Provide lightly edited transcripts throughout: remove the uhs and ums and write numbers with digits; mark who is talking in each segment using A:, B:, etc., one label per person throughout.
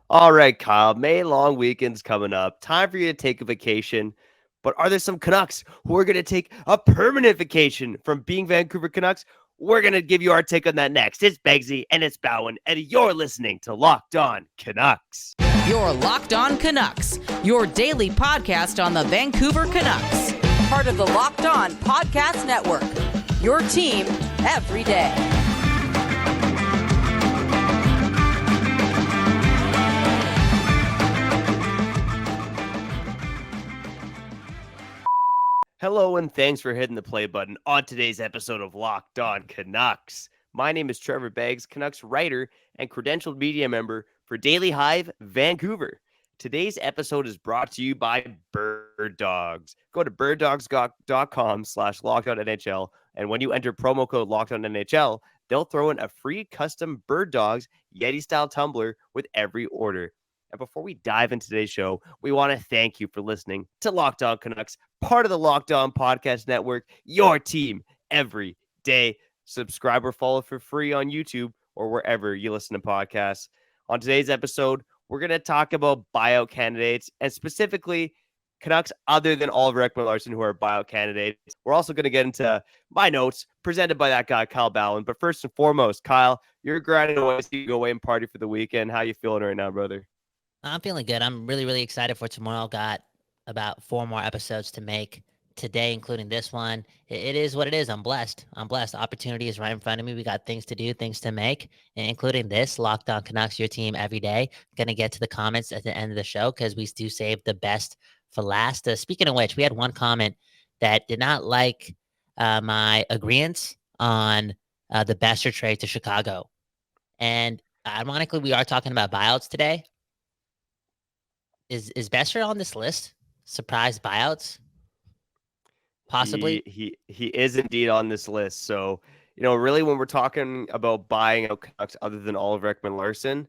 A: All right, Kyle. May long weekend's coming up. Time for you to take a vacation. But are there some Canucks who are going to take a permanent vacation from being Vancouver Canucks? We're going to give you our take on that next. It's Begsy and it's Bhawan, and you're listening to Locked On Canucks.
B: You're Locked On Canucks, your daily podcast on the Vancouver Canucks. Part of the Locked On Podcast Network, your team every day.
A: Hello, and thanks for hitting the play button on today's episode of Locked On Canucks. My name is Trevor Beggs, Canucks writer and credentialed media member for Daily Hive Vancouver. Today's episode is brought to you by Bird Dogs. Go to birddogs.com/LockedOnNHL, and when you enter promo code LockedOnNHL, they'll throw in a free custom Bird Dogs Yeti-style tumbler with every order. And before we dive into today's show, we want to thank you for listening to Locked On Canucks, part of the Locked On Podcast Network, your team every day. Subscribe or follow for free on YouTube or wherever you listen to podcasts. On today's episode, we're going to talk about buyout candidates and specifically Canucks other than Oliver Ekman-Larsson who are buyout candidates. We're also going to get into my notes presented by that guy, Kyle Bhawan. But first and foremost, Kyle, you're grinding away so you go away and party for the weekend. How you feeling right now, brother?
C: I'm feeling good. I'm really, really excited for tomorrow. Got about 4 more episodes to make today, including this one. It is what it is. I'm blessed. The opportunity is right in front of me. We got things to do, things to make, including this Locked On Canucks, your team every day. Going to get to the comments at the end of the show because we do save the best for last. Speaking of which, we had one comment that did not like my agreement on the Boeser trade to Chicago. And ironically, we are talking about buyouts today. Is Boeser on this list? Surprise buyouts? Possibly.
A: He is indeed on this list. So, really when we're talking about buying out Canucks other than Oliver Ekman-Larsson,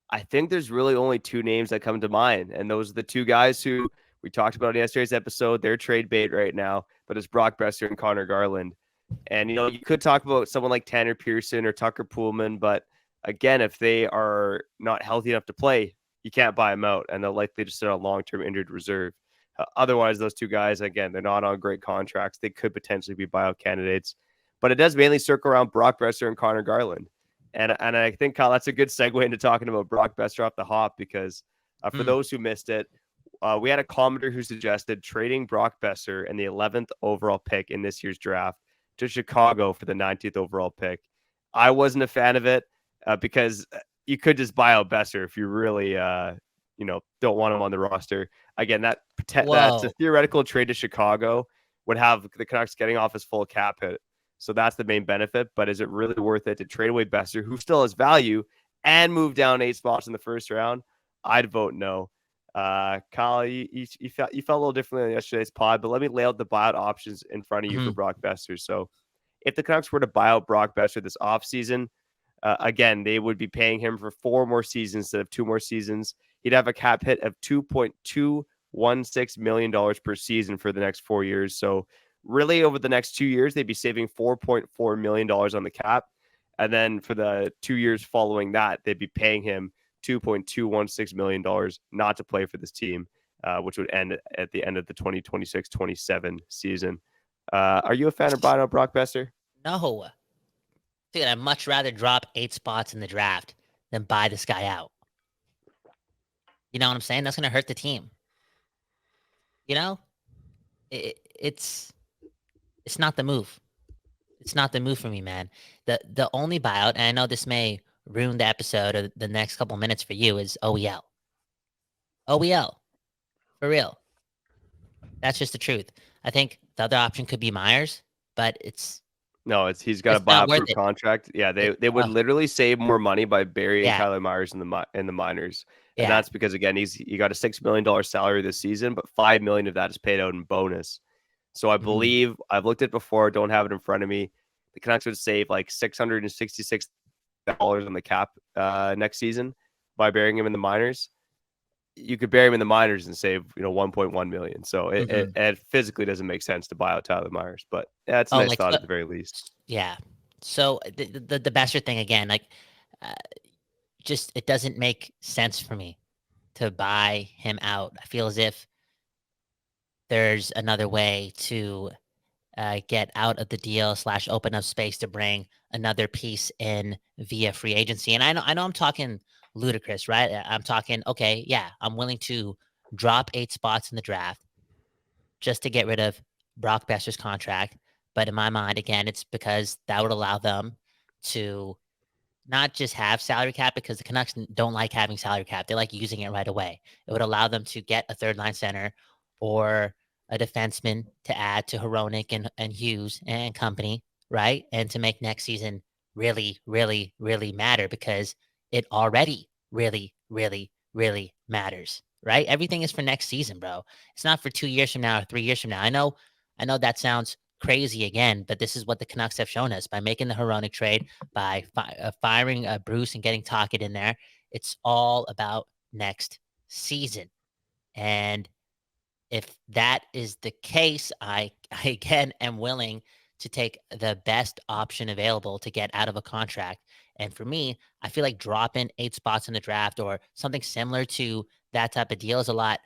A: I think there's really only 2 names that come to mind. And those are the 2 guys who we talked about in yesterday's episode. They're trade bait right now, but it's Brock Boeser and Conor Garland. And, you could talk about someone like Tanner Pearson or Tucker Poolman, but again, if they are not healthy enough to play, you can't buy them out, and they'll likely just sit on long-term injured reserve. Otherwise, those 2 guys, again, they're not on great contracts. They could potentially be buyout candidates, but it does mainly circle around Brock Boeser and Conor Garland. And I think, Kyle, that's a good segue into talking about Brock Boeser off the hop because for those who missed it, we had a commenter who suggested trading Brock Boeser and the 11th overall pick in this year's draft to Chicago for the 19th overall pick. I wasn't a fan of it because you could just buy out Boeser if you really, don't want him on the roster. Again, that's a theoretical trade to Chicago would have the Canucks getting off his full cap hit. So that's the main benefit. But is it really worth it to trade away Boeser, who still has value, and move down 8 spots in the first round? I'd vote no. Kyle, you felt a little differently on yesterday's pod, but let me lay out the buyout options in front of you for Brock Boeser. So if the Canucks were to buy out Brock Boeser this offseason, again, they would be paying him for 4 more seasons instead of 2 more seasons. He'd have a cap hit of $2.216 million per season for the next 4 years. So really over the next 2 years, they'd be saving $4.4 million on the cap. And then for the 2 years following that, they'd be paying him $2.216 million not to play for this team, which would end at the end of the 2026-27 season. Are you a fan of buying out Brock Boeser?
C: No. Dude, I'd much rather drop 8 spots in the draft than buy this guy out. You know what I'm saying? That's going to hurt the team. It's not the move. It's not the move for me, man. The only buyout, and I know this may ruin the episode or the next couple minutes for you, is OEL. OEL. For real. That's just the truth. I think the other option could be Myers, but he's got a buyout proof contract. Yeah, they would literally save more money by burying Tyler Myers in the minors. And that's because, again, he got a $6 million salary this season, but $5 million of that is paid out in bonus. So I believe I've looked at it before, don't have it in front of me. The Canucks would save like $666 on the cap next season by burying him in the minors. You could bury him in the minors and save, $1.1 million. So it physically doesn't make sense to buy out Tyler Myers, but that's a nice thought at the very least. Yeah. So the Boeser thing again, just it doesn't make sense for me. to buy him out. I feel as if there's another way to get out of the deal / open up space to bring another piece in via free agency. And I know I'm talking ludicrous, right? I'm talking, okay, yeah, I'm willing to drop 8 spots in the draft just to get rid of Brock Besser's contract. But in my mind, again, it's because that would allow them to not just have salary cap, because the Canucks don't like having salary cap. They like using it right away. It would allow them to get a third line center or a defenseman to add to Hronek and Hughes and company, right? And to make next season really, really, really matter, because it already really, really, really matters, right? Everything is for next season, bro. It's not for 2 years from now or 3 years from now. I know that sounds crazy again, but this is what the Canucks have shown us by making the Hronek trade, by firing Bruce and getting Tocchet in there. It's all about next season. And if that is the case, I again am willing to take the best option available to get out of a contract. And for me, I feel like dropping 8 spots in the draft or something similar to that type of deal is a lot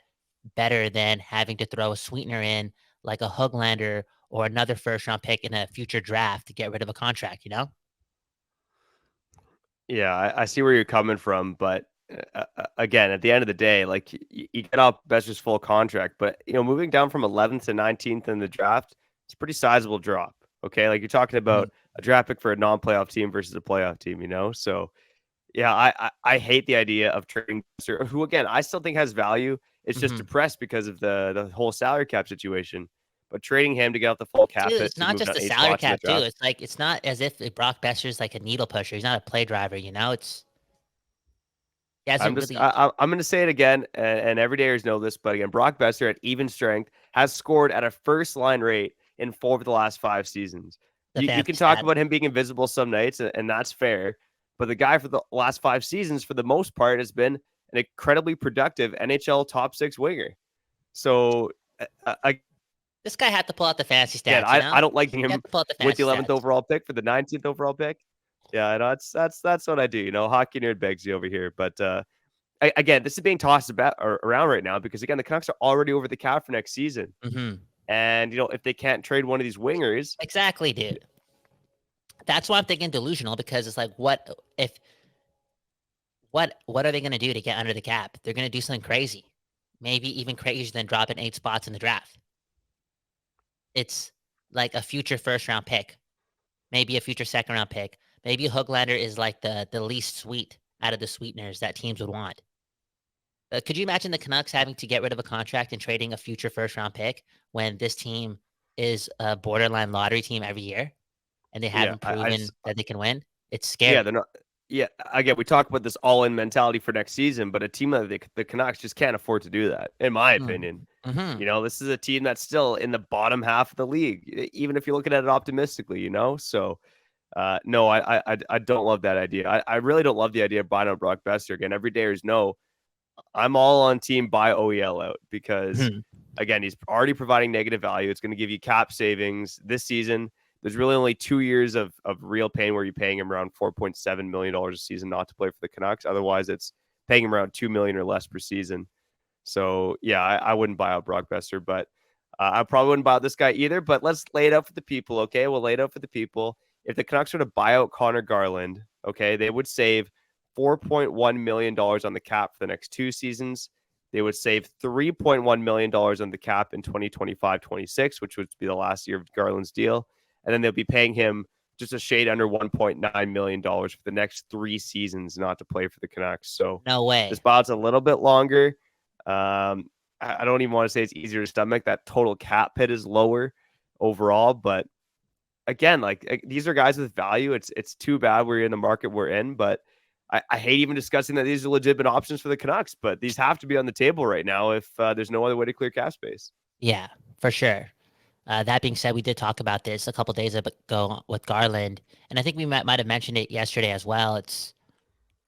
C: better than having to throw a sweetener in like a Hoglander or another first round pick in a future draft to get rid of a contract, you know?
A: Yeah, I see where you're coming from, but again, at the end of the day, like you get off Besser's full contract, but moving down from 11th to 19th in the draft, it's a pretty sizable drop. Okay, like you're talking
C: Mhm.
A: about a draft pick for a non-playoff team versus a playoff team, So yeah, I hate the idea of trading Besser, who again I still think has value. It's just
C: Mhm.
A: depressed because of the whole salary cap situation. But trading him to get out the full cap
C: Dude,
A: hit
C: it's
A: to
C: not
A: move
C: just
A: down
C: the
A: 8
C: salary
A: spots in the
C: cap too.
A: draft.
C: It's like it's not as if Brock Besser's like a needle pusher. He's not a play driver, you know? He
A: I'm
C: hasn't
A: just
C: really.
A: I'm going to say it again, and everydayers know this, but again, Brock Besser at even strength has scored at a first line rate in 4 of the last 5 seasons.
C: The
A: You
C: fancy
A: can talk
C: stat.
A: about him being invisible some nights, and that's fair, but the guy for the last 5 seasons, for the most part, has been an incredibly productive NHL top 6 winger. So
C: This guy had to pull out the fancy
A: again,
C: stats, you
A: I
C: know?
A: don't like
C: He had
A: him
C: to pull out the
A: with the
C: fancy
A: 11th
C: stats.
A: overall pick for the 19th overall pick. Yeah, I know that's what I do. Hockey nerd begs you over here, but again, this is being tossed about or around right now because again, the Canucks are already over the cap for next season,
C: Mhm.
A: and if they can't trade one of these wingers,
C: Exactly, dude. That's why I'm thinking delusional, because it's like, what are they gonna do to get under the cap? They're gonna do something crazy. Maybe even crazier than dropping 8 spots in the draft. It's like a future first round pick, maybe a future second round pick. Maybe Hoglander is like the least sweet out of the sweeteners that teams would want. Could you imagine the Canucks having to get rid of a contract and trading a future first round pick when this team is a borderline lottery team every year and they
A: yeah,
C: haven't proven that they can win? It's
A: yeah,
C: scary.
A: they're not. Yeah, again, we talk about this all-in mentality for next season, but a team like the Canucks just can't afford to do that, in my opinion.
C: Mm-hmm.
A: This is a team that's still in the bottom half of the league, even if you're looking at it optimistically. So no, I don't love that idea. I really don't love the idea of buying out Brock Besser again. Every dayers know I'm all on team buy OEL out because
C: Hmm.
A: again, he's already providing negative value. It's going to give you cap savings this season. There's really only 2 years of real pain where you're paying him around $4.7 million a season not to play for the Canucks. Otherwise, it's paying him around $2 million or less per season. So yeah, I wouldn't buy out Brock Besser, but I probably wouldn't buy out this guy either. But let's lay it out for the people, okay? We'll lay it out for the people. If the Canucks were to buy out Conor Garland, okay, they would save $4.1 million on the cap for the next 2 seasons. They would save $3.1 million on the cap in 2025-26, which would be the last year of Garland's deal. And then they'll be paying him just a shade under $1.9 million for the next 3 seasons not to play for the Canucks. So
C: No way.
A: this buyout's a little bit longer. I don't even want to say it's easier to stomach. That total cap hit is lower overall, but again, like these are guys with value. It's too bad we're in the market we're in, but I hate even discussing that these are legitimate options for the Canucks, but these have to be on the table right now if there's no other way to clear cap space.
C: Yeah, for sure. That being said, we did talk about this a couple days ago with Garland, and I think we might have mentioned it yesterday as well.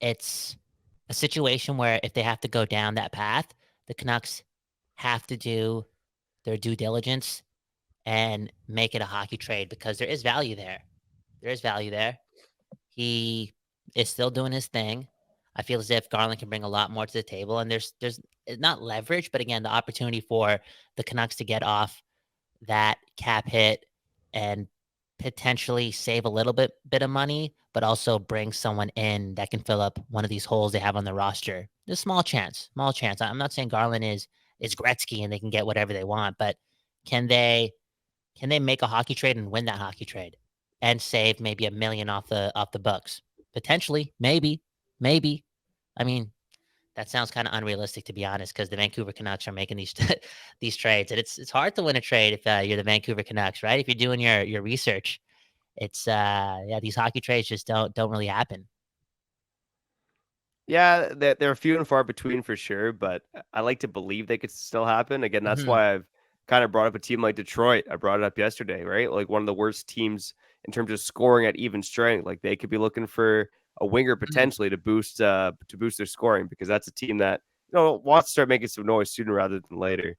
C: It's a situation where if they have to go down that path, the Canucks have to do their due diligence and make it a hockey trade, because there is value there. There is value there. He is still doing his thing. I feel as if Garland can bring a lot more to the table, and there's not leverage, but again, the opportunity for the Canucks to get off that cap hit and potentially save a little bit of money, but also bring someone in that can fill up one of these holes they have on the roster. There's a small chance, small chance. I'm not saying Garland is Gretzky and they can get whatever they want, but can they make a hockey trade and win that hockey trade and save maybe $1 million off the books? Potentially, maybe. I mean, that sounds kind of unrealistic, to be honest, because the Vancouver Canucks are making these these trades, and it's hard to win a trade if you're the Vancouver Canucks, right? If you're doing your research, it's yeah, these hockey trades just don't really happen.
A: Yeah, they're few and far between for sure, but I like to believe they could still happen. Again, that's
C: Hmm.
A: why I've kind of brought up a team like Detroit. I brought it up yesterday, right? Like one of the worst teams in terms of scoring at even strength. Like they could be looking for a winger
C: Hmm.
A: potentially to boost their scoring, because that's a team that wants to start making some noise sooner rather than later.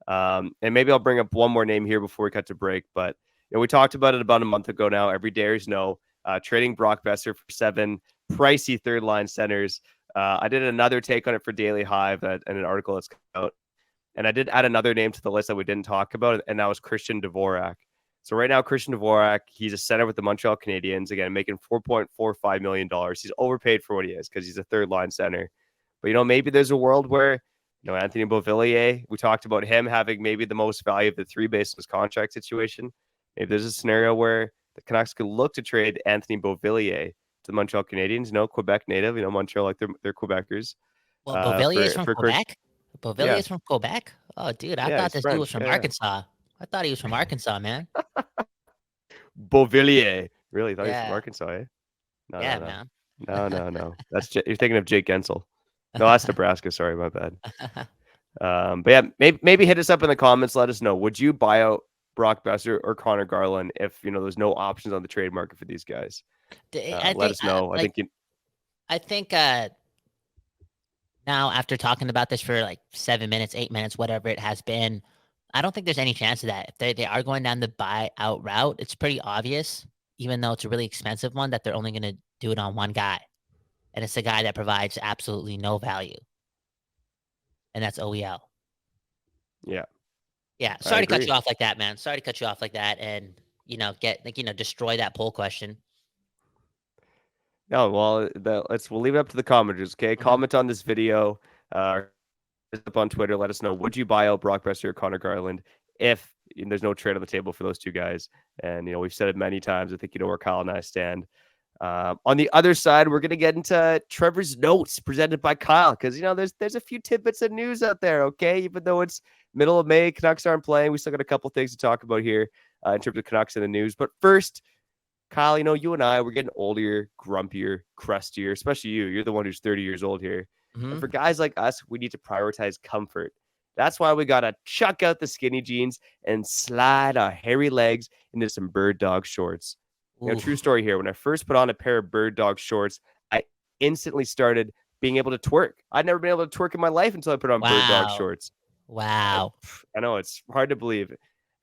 A: And maybe I'll bring up one more name here before we cut to break. But we talked about it about a month ago now. Every dares know trading Brock Boeser for 7 pricey third line centers. I did another take on it for Daily Hive and an article that's come out. And I did add another name to the list that we didn't talk about, and that was Christian Dvorak. So right now, Christian Dvorak, he's a center with the Montreal Canadiens, again, making $4.45 million. He's overpaid for what he is because he's a third line center. But, maybe there's a world where, Anthony Beauvillier, we talked about him having maybe the most value of the three based on his contract situation. Maybe there's a scenario where the Canucks could look to trade Anthony Beauvillier to the Montreal Canadiens, Quebec native, Montreal, like they're Quebecers,
C: Well, Beauvillier is from
A: for Chris.
C: Quebec. Beauvillier
A: Yeah.
C: is from Quebec. Oh, dude, I
A: Yeah.
C: thought
A: He's
C: this dude was
A: French.
C: from
A: Yeah.
C: Arkansas. I thought he was from Arkansas, man.
A: Beauvillier. Really? Thought he was from
C: Yeah,
A: Arkansas, eh? No, no,
C: yeah,
A: no.
C: man.
A: No, no, no. You're thinking of Jake Gensel. No, that's Nebraska. Sorry, my bad. But yeah, maybe hit us up in the comments. Let us know. Would you buy out Brock Boeser or Conor Garland if there's no options on the trade market for these guys?
C: I
A: Let
C: think,
A: us know.
C: I think now after talking about this for like 7 minutes, 8 minutes, whatever it has been, I don't think there's any chance of that. If they are going down the buyout route, it's pretty obvious, even though it's a really expensive one, that they're only going to do it on one guy. And it's a guy that provides absolutely no value. And that's OEL.
A: Yeah,
C: Yeah.
A: I
C: Sorry to cut
A: agree.
C: you off like that, man. Sorry to cut you off like that and, destroy that poll question.
A: No, well, we'll leave it up to the commenters. Okay,
C: Mhm.
A: comment on this video. Up on Twitter. Let us know. Would you buy out Brock Boeser or Conor Garland if there's no trade on the table for those two guys? And we've said it many times. I think where Kyle and I stand. On the other side, we're gonna get into Trevor's notes presented by Kyle, because there's a few tidbits of news out there. Okay, even though it's middle of May, Canucks aren't playing. We still got a couple things to talk about here in terms of Canucks and the news. But first, Kyle, you and I, we're getting older, grumpier, crustier, especially you. You're the one who's 30 years old here. And
C: Mhm.
A: for guys like us, we need to prioritize comfort. That's why we got to chuck out the skinny jeans and slide our hairy legs into some bird dog shorts. True
C: Oof.
A: story here. When I first put on a pair of bird dog shorts, I instantly started being able to twerk. I'd never been able to twerk in my life until I put on bird dog
C: Wow.
A: shorts.
C: Wow.
A: I know it's hard to believe.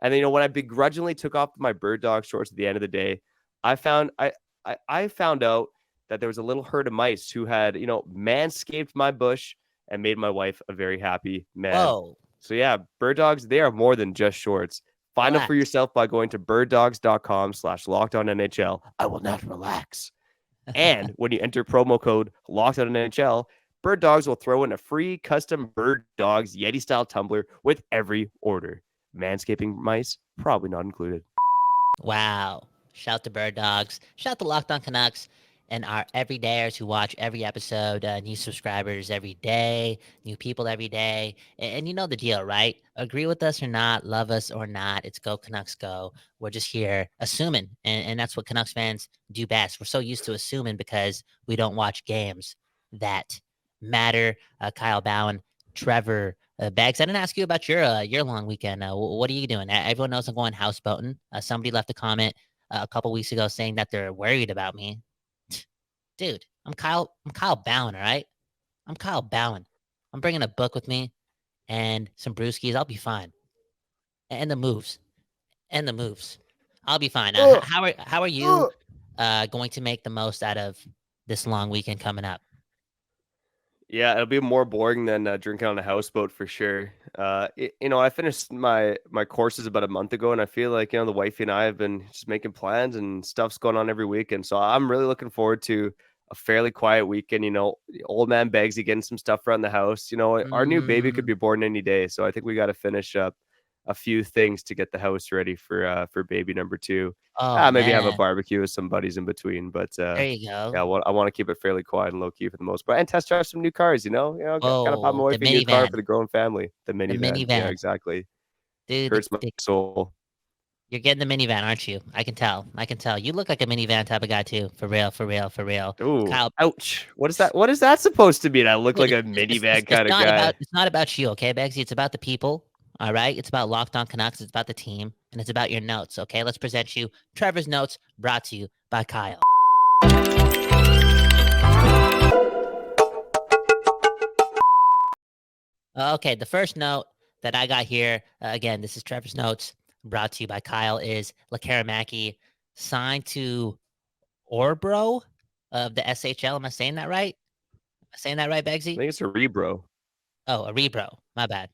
A: And then, when I begrudgingly took off my bird dog shorts at the end of the day, I found I found out that there was a little herd of mice who had, manscaped my bush and made my wife a very happy man.
C: Whoa.
A: So yeah, bird dogs, they are more than just shorts. Find them for
C: Relax.
A: yourself by going to birddogs.com/lockedonnhl. I will not relax. And when you enter promo code LockedOnNHL, Bird Dogs will throw in a free custom Bird Dogs Yeti style tumbler with every order. Manscaping mice probably not included.
C: Wow. Shout to Bird Dogs. Shout to Locked On Canucks and our everydayers who watch every episode. New subscribers every day, new people every day. And you know the deal, right? Agree with us or not, love us or not, it's Go Canucks Go. We're just here assuming. And that's what Canucks fans do best. We're so used to assuming because we don't watch games that matter. Kyle Bhawan, Trevor Bags, I didn't ask you about your long weekend. What are you doing? Everyone knows I'm going houseboating. Somebody left a comment a couple weeks ago saying that they're worried about me. Dude, I'm Kyle Bowen, all right? I'm Kyle Bowen. I'm bringing a book with me and some brewskis. I'll be fine. And the moves. And the moves. I'll be fine. How are you going to make the most out of this long weekend coming up?
A: Yeah, it'll be more boring than drinking on a houseboat for sure. I finished my courses about a month ago, and I feel like the wifey and I have been just making plans and stuff's going on every weekend. So I'm really looking forward to a fairly quiet weekend. Old man Begsy getting some stuff around the house. Our new baby could
C: Mm.
A: be born any day, so I think we got to finish up a few things to get the house ready for baby number two.
C: Oh
A: Maybe have a
C: man,
A: barbecue with some buddies in between, but
C: there you go.
A: yeah, I want to keep it fairly quiet and low key for the most part, and test drive some new cars. Kind of buy my
C: Whoa, the
A: wife a new car
C: minivan,
A: for the growing family. The
C: the
A: minivan, yeah,
C: minivan,
A: exactly.
C: dude.
A: Hurts my soul.
C: You're getting the minivan, aren't you? I can tell. I can tell. You look like a minivan type of guy too. For real, for real, for real.
A: Ooh,
C: Kyle,
A: ouch! What is that? What is that supposed to mean? I look
C: dude,
A: like a minivan
C: it's
A: kind of
C: not about
A: guy.
C: you, okay, Begsy? It's about the people. All right. It's about Locked On Canucks. It's about the team, and it's about your notes. Okay. Let's present you Trevor's notes, brought to you by Kyle. Okay, the first note that I got here, again, this is Trevor's notes, brought to you by Kyle, is Lekaramaki signed to Orbro of the SHL. Am I saying that right? Am I saying that right,
A: I
C: Begsy?
A: think it's a rebro.
C: Oh, a Rebro. My bad.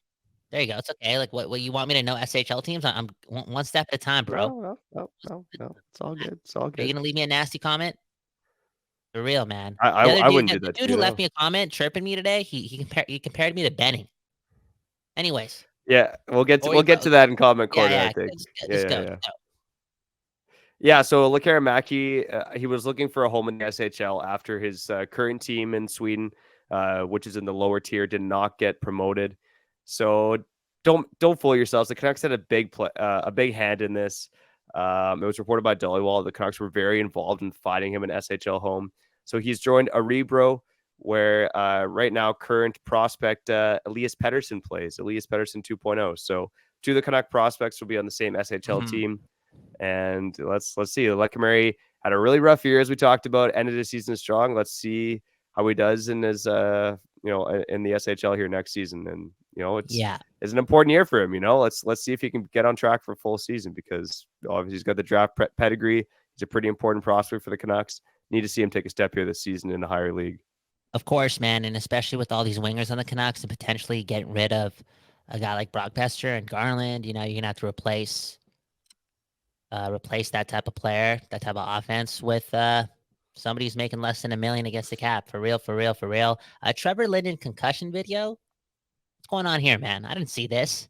C: There you go. It's okay. Like, what you want me to know SHL teams? I'm one step at a time, bro.
A: No, no, no, no, no. It's all good. It's all
C: Are you
A: good.
C: gonna leave me a nasty comment? For real, man.
A: I, I,
C: The other
A: I
C: dude,
A: wouldn't do
C: the
A: that to
C: dude
A: you,
C: who left
A: no.
C: me a comment chirping me today, he compared me to Benning. Anyways,
A: Yeah, we'll get
C: Orebro.
A: to that in comment
C: Yeah,
A: corner, I
C: yeah.
A: think.
C: Just
A: Yeah,
C: go.
A: yeah. Yeah, so Lekaramaki, he was looking for a home in the SHL after his current team in Sweden, which is in the lower tier, did not get promoted. So don't fool yourselves. The Canucks had a big hand in this. It was reported by Dollywall. The Canucks were very involved in finding him an SHL home. So he's joined Arebro, where right now current prospect Elias Pettersson plays. Elias Pettersson 2.0. So two of the Canuck prospects will be on the same SHL
C: Mhm.
A: team. And let's see. Leckamere had a really rough year, as we talked about. Ended the season strong. Let's see how he does in his in the SHL here next season. And
C: Yeah.
A: it's an important year for him. Let's see if he can get on track for a full season, because obviously he's got the draft pedigree. He's a pretty important prospect for the Canucks. Need to see him take a step here this season in a higher league.
C: Of course, man, and especially with all these wingers on the Canucks and potentially getting rid of a guy like Brock Besser and Garland, you're gonna have to replace that type of player, that type of offense with somebody who's making less than $1 million against the cap. For real, for real, for real. Trevor Linden concussion video. What's going on here, man? I didn't see this.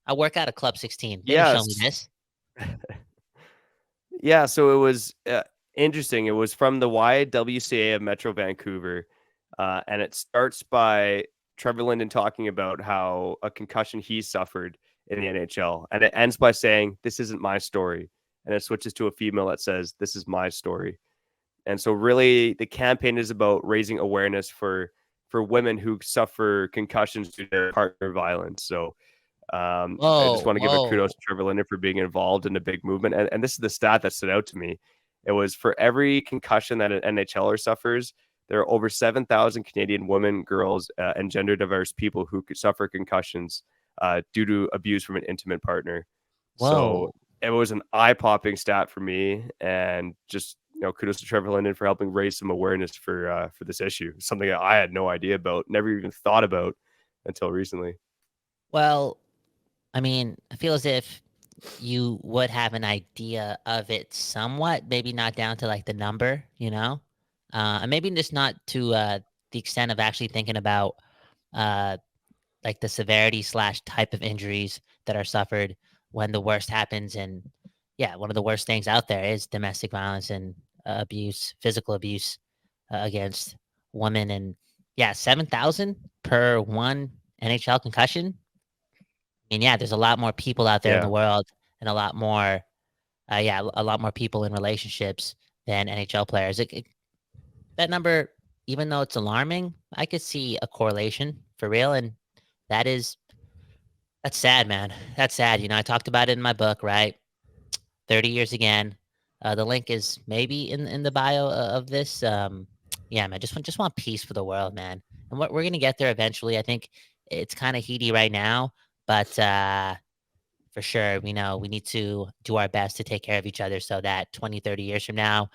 C: I work out at Club 16. They didn't show me
A: Yes.
C: this.
A: Yeah, so it was interesting. It was from the YWCA of Metro Vancouver, and it starts by Trevor Linden talking about how a concussion he suffered in the NHL, and it ends by saying, "This isn't my story," and it switches to a female that says, "This is my story." And so, really, the campaign is about raising awareness for women who suffer concussions due to their partner violence. So I just
C: Whoa,
A: want to give a kudos
C: whoa.
A: to Trevor Linden for being involved in a big movement. And this is the stat that stood out to me. It was for every concussion that an NHLer suffers, there are over 7,000 Canadian women, girls, and gender diverse people who could suffer concussions due to abuse from an intimate partner. So
C: Whoa.
A: it was an eye-popping stat for me, and just kudos to Trevor Linden for helping raise some awareness for this issue. Something that I had no idea about, never even thought about until recently.
C: Well, I mean, I feel as if you would have an idea of it somewhat, maybe not down to like the number, and maybe just not to the extent of actually thinking about uh, like the severity slash type of injuries that are suffered when the worst happens. And yeah, one of the worst things out there is domestic violence and abuse, physical abuse against women. And yeah, 7,000 per one NHL concussion. I mean, yeah, there's a lot more people out there in the
A: Yeah.
C: world and a lot more, a lot more people in relationships than NHL players. That number, even though it's alarming, I could see a correlation for real. And that is, that's sad, man. That's sad. I talked about it in my book, right? 30 years again. The link is maybe in the bio of this. Yeah, man, just want peace for the world, man. And we're gonna get there eventually. I think it's kind of heaty right now, but for sure, we know we need to do our best to take care of each other so that 20, 30 years from now,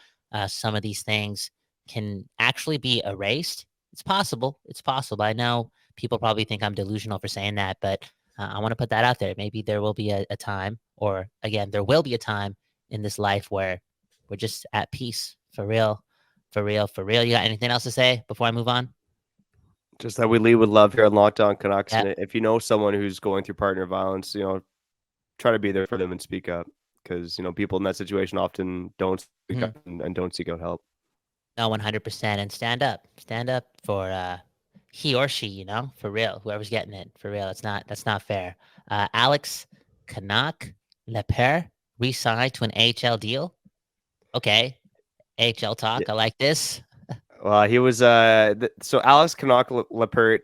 C: some of these things can actually be erased. It's possible. It's possible. I know people probably think I'm delusional for saying that, but I want to put that out there. Maybe there will be a time, or again, there will be a time in this life where we're just at peace. For real. For real. For real. You got anything else to say before I move on?
A: Just that we lead with love here on Locked On Canucks.
C: Yep.
A: And if you know someone who's going through partner violence, try to be there for them and speak up, because people in that situation often don't speak
C: Mhm.
A: up and don't seek out help.
C: No, 100%. And stand up for he or she, for real. Whoever's getting it, for real. That's not fair. Alex Canuck Lepere re-signed to an AHL deal. Okay, AHL talk. I like this.
A: Well, he was so Alex Canuck Lepert,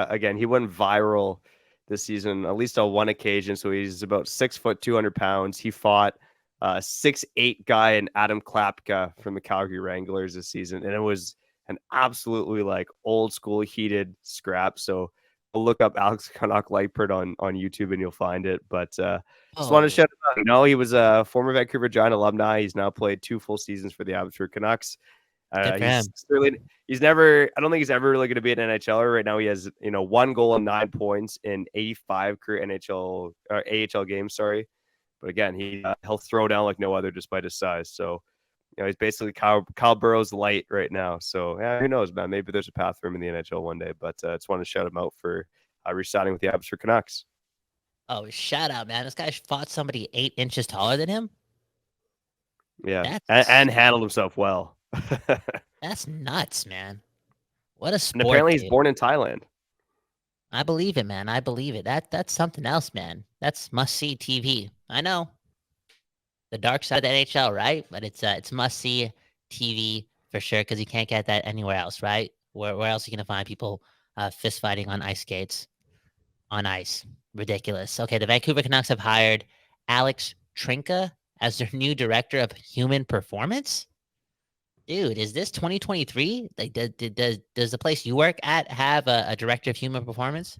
A: again, he went viral this season, at least on one occasion. So he's about 6 foot, 200 pounds. He fought 6'8" guy in Adam Klapka from the Calgary Wranglers this season, and it was an absolutely like old school heated scrap. So look up Alex Canuck Lepert on YouTube and you'll find it. But just wanted to
C: Oh,
A: shout him out. He was a former Vancouver Giant alumni. He's now played 2 full seasons for the Abbotsford Canucks.
C: good for him.
A: He's never, I don't think he's ever really going to be an NHLer. Right now, he has, 1 goal and 9 points in 85 career NHL or AHL games. Sorry. But again, he'll throw down like no other despite his size. So, he's basically Kyle Burrow's light right now. So, yeah, who knows, man? Maybe there's a path for him in the NHL one day. But I just want to shout him out for re-signing with the Abbotsford Canucks.
C: Oh, shout out, man! This guy fought somebody 8 inches taller than him.
A: Yeah,
C: That's
A: and handled himself well.
C: that's nuts, man. What a
A: And
C: sport,
A: apparently, he's
C: dude.
A: born in Thailand.
C: I believe it, man. I believe it. That's something else, man. That's must see TV. I know the dark side of the NHL, right? But it's must see TV for sure because you can't get that anywhere else, right? Where else are you gonna find people fist fighting on ice skates on ice? Ridiculous. Okay, the Vancouver Canucks have hired Alex Trinka as their new director of human performance. Dude, is this 2023? Like, does the place you work at have a director of human performance?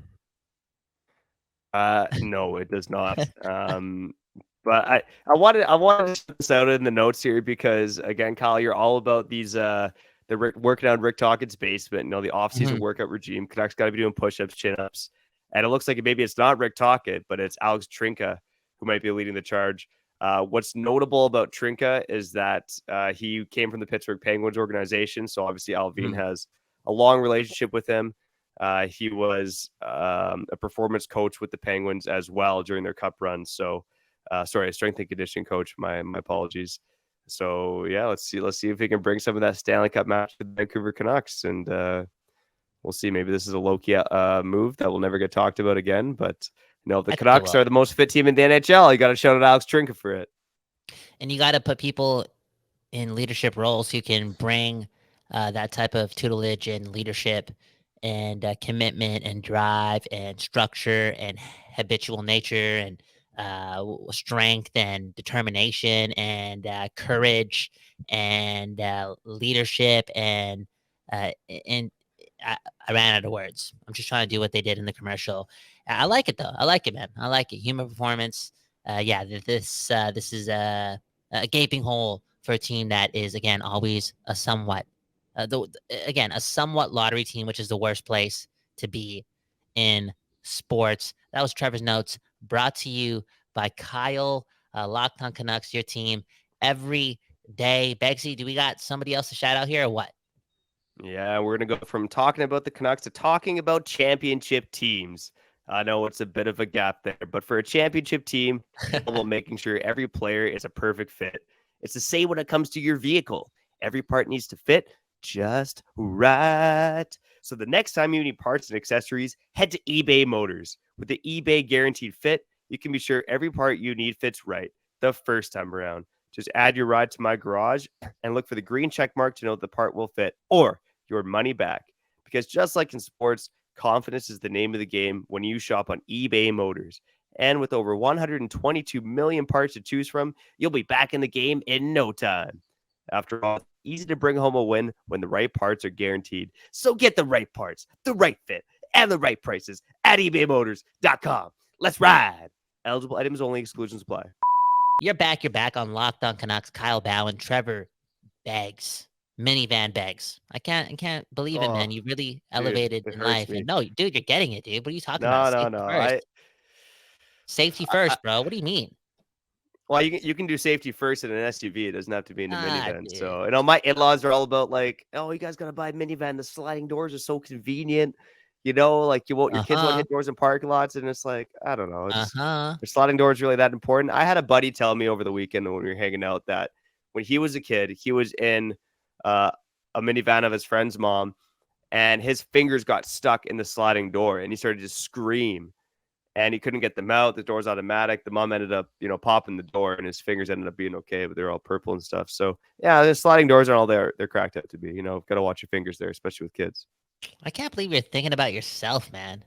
A: No, it does not. But I wanted to put this out in the notes here because again, Kyle, you're all about these working on Rick Tocchet's basement, the offseason
C: Mhm.
A: workout regime. Canucks got to be doing push-ups, chin-ups, and it looks like maybe it's not Rick Tocchet, but it's Alex Trinka who might be leading the charge. What's notable about Trinka is that he came from the Pittsburgh Penguins organization, so obviously Alvin
C: Mhm.
A: has a long relationship with him. He was a performance coach with the Penguins as well during their cup run. So, sorry, a strength and conditioning coach. My apologies. So yeah, let's see if he can bring some of that Stanley Cup match to the Vancouver Canucks, and we'll see. Maybe this is a low-key move that will never get talked about again. But the
C: I think it
A: Canucks
C: will.
A: are the most fit team in the NHL. You got to shout out Alex Trinka for it.
C: And you got to put people in leadership roles who can bring that type of tutelage and leadership and commitment and drive and structure and habitual nature and strength and determination and courage and leadership and I ran out of words. I'm just trying to do what they did in the commercial. I like it though. I like it, man. I like it. Human performance. Yeah, this is a gaping hole for a team that is again always a somewhat again a somewhat lottery team, which is the worst place to be in sports. That was Trevor's notes, brought to you by Kyle, Locked On Canucks, your team every day. Begsy, do we got somebody else to shout out here or what?
A: Yeah, we're going to go from talking about the Canucks to talking about championship teams. I know it's a bit of a gap there, but for a championship team, it's all about making sure every player is a perfect fit. It's the same when it comes to your vehicle. Every part needs to fit just right. So the next time you need parts and accessories, head to eBay Motors. With the eBay Guaranteed Fit, you can be sure every part you need fits right the first time around. Just add your ride to my garage and look for the green check mark to know the part will fit or your money back. Because just like in sports, confidence is the name of the game when you shop on eBay Motors. And with over 122 million parts to choose from, you'll be back in the game in no time. After all, it's easy to bring home a win when the right parts are guaranteed. So get the right parts, the right fit, and the right prices at ebaymotors.com. Let's ride. Eligible items only, exclusions apply.
C: You're back on Locked On Canucks. Kyle Bhawan, Trevor Beggs. minivan bags. I can't believe it, man.
A: Oh,
C: You really
A: dude,
C: elevated
A: it
C: in
A: hurts
C: life. And
A: me.
C: no, dude, you're getting it, dude. What are you talking about?
A: No, no,
C: Safety
A: no.
C: first. Safety
A: I
C: first, bro. What do you mean?
A: well, you can do safety first in an SUV. It doesn't have to be in a
C: Ah,
A: minivan.
C: dude.
A: So, my in-laws are all about like, oh, you guys gotta buy a minivan. The sliding doors are so convenient. Like your kids won't
C: Uh-huh.
A: hit doors in parking lots, and it's like, I don't know. It's
C: Uh-huh.
A: the sliding doors really that important? I had a buddy tell me over the weekend when we were hanging out that when he was a kid, he was in uh, a minivan of his friend's mom, and his fingers got stuck in the sliding door, and he started to scream and he couldn't get them out. The door's automatic. The mom ended up, popping the door, and his fingers ended up being okay, but they're all purple and stuff. So yeah, the sliding doors aren't all they're cracked out to be. Got to watch your fingers there, especially with kids.
C: I can't believe you're thinking about yourself, man.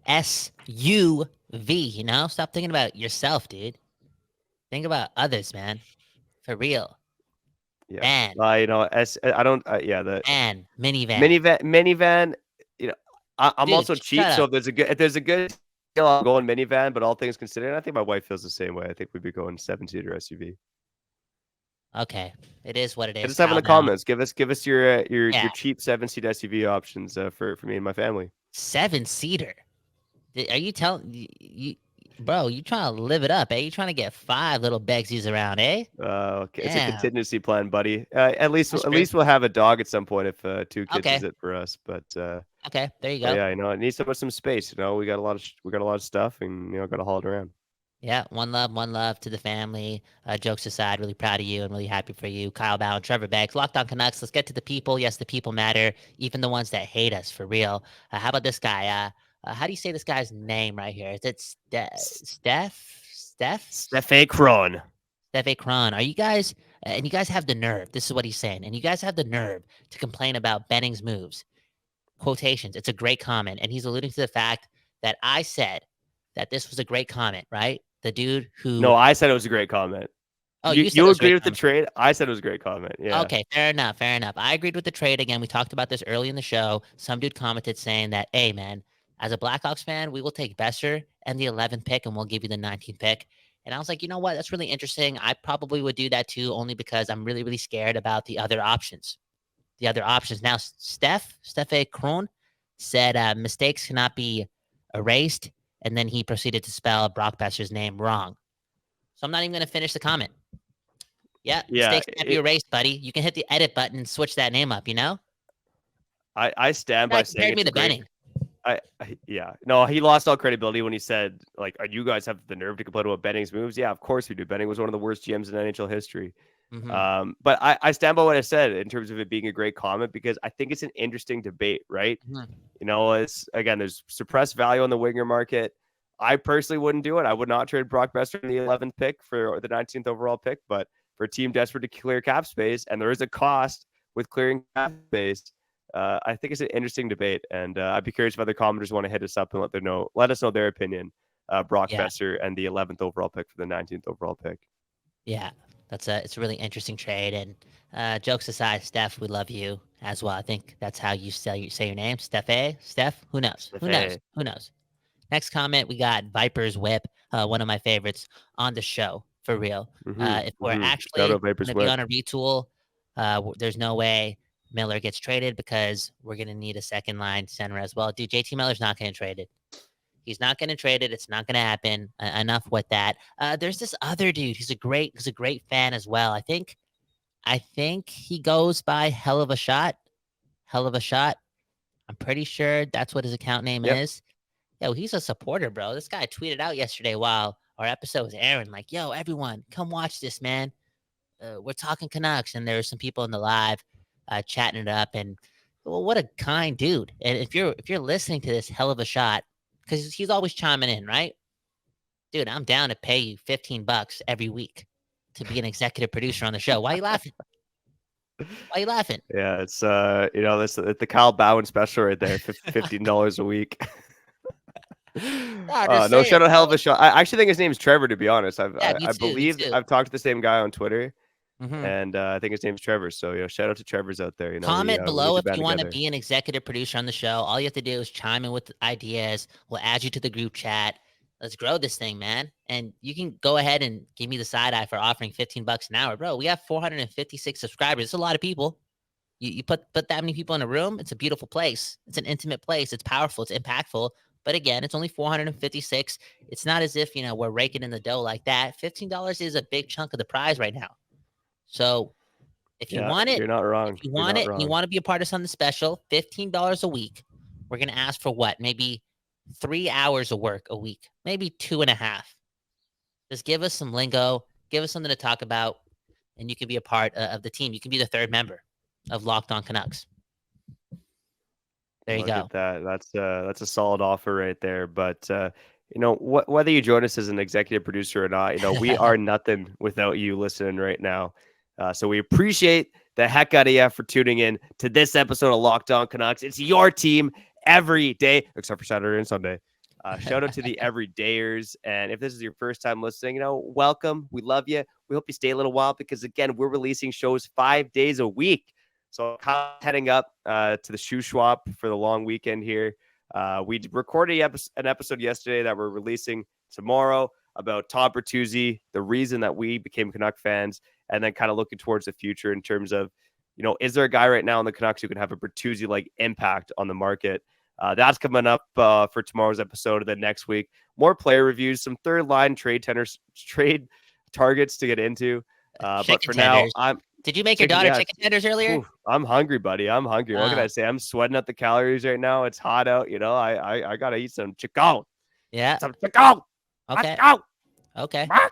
C: SUV, Stop thinking about yourself, dude. Think about others, man. For real.
A: Yeah,
C: Van.
A: I don't. Yeah, the
C: Van. Minivan.
A: minivan. You know, I'm
C: Dude,
A: also cheap,
C: shut
A: so
C: up.
A: if there's a good deal, I'll go in minivan. But all things considered, I think my wife feels the same way. I think we'd be going 7-seater SUV.
C: Okay. It is what it
A: Hit
C: is.
A: us up in
C: Cow
A: the
C: down.
A: comments. Give us your
C: Yeah.
A: cheap 7-seat SUV options for me and my family.
C: 7-seater. Are you telling you, bro, you trying to live it up, eh? You trying to get 5 little Begsies around, eh?
A: Okay, it's a
C: Damn.
A: contingency plan, buddy. At least
C: That's
A: at
C: true.
A: least we'll have a dog at some point if 2 kids is
C: Okay.
A: it for us.
C: Okay. There you
A: But
C: go.
A: yeah, it needs some space. We got a lot of stuff, and got to haul it around.
C: Yeah, one love to the family. Jokes aside, really proud of you and really happy for you. Kyle Bhawan, Trevor Beggs, Locked On Canucks. Let's get to the people. Yes, the people matter, even the ones that hate us, for real. How about this guy? How do you say this guy's name right here? Is it Steph?
A: Stefan Kron.
C: Steph Kron. Are you guys, and you guys have the nerve, this is what he's saying, and you guys have the nerve to complain about Benning's moves. Quotations. It's a great comment. And he's alluding to the fact that I said that this was a great comment, right? The dude who
A: No, I said it was a great comment.
C: Oh,
A: You
C: you said it
A: you
C: was a
A: agree
C: great
A: with the
C: comment.
A: trade? I said it was a great comment. Yeah.
C: Okay, fair enough, fair enough. I agreed with the trade. Again, we talked about this early in the show. Some dude commented saying that, hey, man, as a Blackhawks fan, we will take Boeser and the 11th pick, and we'll give you the 19th pick. And I was like, you know what? That's really interesting. I probably would do that too, only because I'm really, really scared about the other options. The other options. Now, Stefan Kron said mistakes cannot be erased, and then he proceeded to spell Brock Boeser's name wrong. So I'm not even going to finish the comment. Yeah,
A: Yeah.
C: mistakes can't be erased, buddy. You can hit the edit button and switch that name up,
A: I stand
C: Guy
A: by saying
C: compared me
A: it's a
C: to
A: great.
C: Benning.
A: Yeah. No, he lost all credibility when he said, like, you guys have the nerve to complain about Benning's moves. Yeah, of course we do. Benning was one of the worst GMs in NHL history.
C: Mm-hmm.
A: But I stand by what I said in terms of it being a great comment because I think it's an interesting debate, right?
C: Mm-hmm.
A: It's again, there's suppressed value on the winger market. I personally wouldn't do it. I would not trade Brock Boeser in the 11th pick for the 19th overall pick, but for a team desperate to clear cap space, and there is a cost with clearing cap space, I think it's an interesting debate, and I'd be curious if other commenters want to hit us up and let us know their opinion. Brock
C: Yeah,
A: Boeser and the 11th overall pick for the 19th overall pick.
C: yeah. It's a really interesting trade. And jokes aside, Steph, we love you as well. I think that's how you say your name, Steph. Who knows? Who knows?
A: Hey.
C: Who knows? Next comment, we got Viper's Whip, one of my favorites on the show, for real. If we're
A: Shout
C: actually
A: out Vapors
C: going to be
A: Whip.
C: on a retool, there's no way Miller gets traded because we're going to need a second line center as well. Dude, JT Miller's not getting traded. He's not getting traded. It's not going to happen. Enough with that. There's this other dude. He's a great fan as well. I think he goes by Hell of a Shot. Hell of a Shot. I'm pretty sure that's what his account name
A: Yep.
C: is. Yo, he's a supporter, bro. This guy tweeted out yesterday while our episode was airing, like, yo, everyone, come watch this, man. We're talking Canucks. And there were some people in the live chatting it up. And well, what a kind dude. And if you're listening to this Hell of a Shot, because he's always chiming in, right? Dude, I'm down to pay you $15 every week to be an executive producer on the show. Why are you laughing? Why are you laughing?
A: Yeah, it's that's the Kyle Bhawan special right there, $15 a week.
C: Just
A: No,
C: saying,
A: shout out
C: bro.
A: hell of a shot. I actually think his name's Trevor. To be honest,
C: Yeah, me
A: I
C: too. Me
A: believe
C: too.
A: I've talked to the same guy on Twitter,
C: Mm-hmm.
A: and I think his name's Trevor. So shout out to Trevor's out there.
C: Comment
A: We need
C: below
A: to
C: if
A: band
C: you want to
A: together.
C: be an executive producer on the show. All you have to do is chime in with ideas. We'll add you to the group chat. Let's grow this thing, man. And you can go ahead and give me the side eye for offering $15 an hour, bro. We have 456 subscribers. It's a lot of people. You put that many people in a room, it's a beautiful place. It's an intimate place. It's powerful. It's impactful. But again, it's only 456. It's not as if, we're raking in the dough like that. $15 is a big chunk of the prize right now. So if you want it,
A: you're not wrong.
C: If you want it, and you want to be a part of something special, $15 a week. We're going to ask for what? Maybe 3 hours of work a week, maybe 2.5. Just give us some lingo, give us something to talk about, and you can be a part of the team. You can be the third member of Locked On Canucks. There you go.
A: Look at that. That's a solid offer right there. But whether you join us as an executive producer or not, we are nothing without you listening right now. So we appreciate the heck out of you for tuning in to this episode of Locked On Canucks. It's your team every day, except for Saturday and Sunday. Shout out to the everydayers. And if this is your first time listening, welcome. We love you. We hope you stay a little while because, again, we're releasing shows 5 days a week. So heading up to the shoe swap for the long weekend here. We recorded an episode yesterday that we're releasing tomorrow about Todd Bertuzzi, the reason that we became Canuck fans, and then kind of looking towards the future in terms of, is there a guy right now in the Canucks who can have a Bertuzzi-like impact on the market? That's coming up for tomorrow's episode. And then next week, more player reviews, some third line trade targets to get into. But for now,
C: Did you make your daughter chicken tenders earlier?
A: Ooh, I'm hungry, buddy. I'm hungry. What can I say? I'm sweating out the calories right now. It's hot out. I gotta eat some chicken.
C: Yeah.
A: Some chicken.
C: Okay.
A: Let's go.
C: Okay.
A: All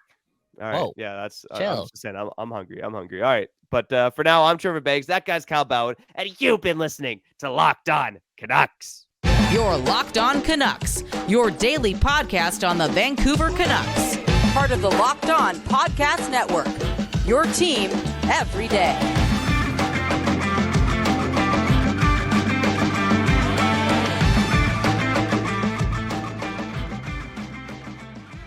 A: right.
C: Whoa.
A: Yeah, that's
C: Chill.
A: I'm just saying. I'm hungry. I'm hungry. All right. But for now, I'm Trevor Beggs. That guy's Kyle Bhawan, and you've been listening to Locked On Canucks.
B: Your Locked On Canucks, your daily podcast on the Vancouver Canucks. Part of the Locked On Podcast Network. Your team every day.